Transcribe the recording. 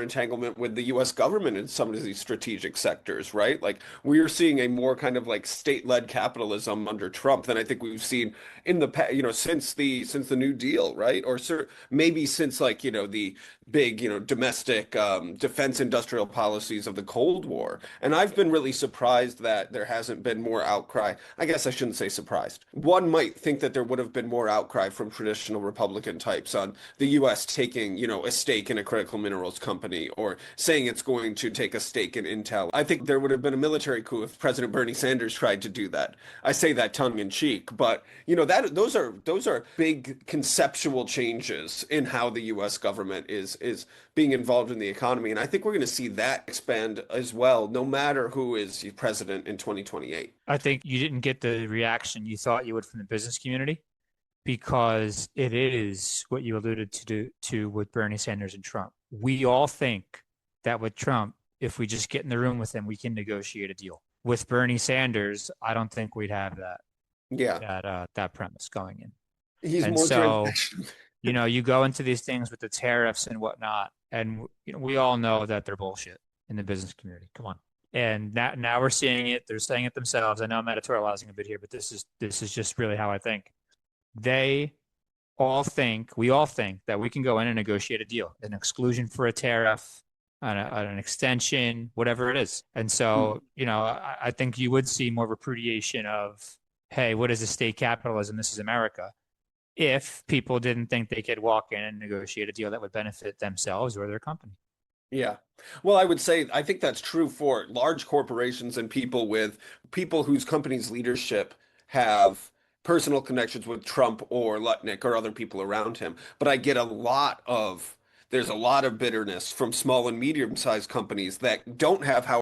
more entanglement with the U.S. government in some of these strategic sectors, right? Like we're seeing a more kind of like state-led capitalism under Trump than I think we've seen in the past, since the New Deal, right? Or maybe since like, the big, domestic defense industrial policies of the Cold War. And I've been really surprised that there hasn't been more outcry. I guess I shouldn't say surprised. One might think that there would have been more outcry from traditional Republican types on the U.S. taking, a stake in a critical minerals company or saying it's going to take a stake in Intel. I think there would have been a military coup if President Bernie Sanders tried to do that. I say that tongue in cheek, but those are big conceptual changes in how the U.S. government is being involved in the economy, and I think we're going to see that expand as well, no matter who is president in 2028. I think you didn't get the reaction you thought you would from the business community because it is what you alluded to with Bernie Sanders and Trump. We all think that with Trump, if we just get in the room with him, we can negotiate a deal. With Bernie Sanders, I don't think we'd have Yeah, that premise going in. he's And more so, transactional. you go into these things with the tariffs and whatnot, and we all know that they're bullshit in the business community. Come on. And now we're seeing it. They're saying it themselves. I know I'm editorializing a bit here, but this is just really how I think. We all think that we can go in and negotiate a deal, an exclusion for a tariff, an extension, whatever it is. And so, I think you would see more repudiation of, hey, what is a state capitalism? This is America. If people didn't think they could walk in and negotiate a deal that would benefit themselves or their company. Yeah. Well, I would say I think that's true for large corporations and people whose companies' leadership have personal connections with Trump or Lutnick or other people around him. But there's a lot of bitterness from small and medium-sized companies that don't have how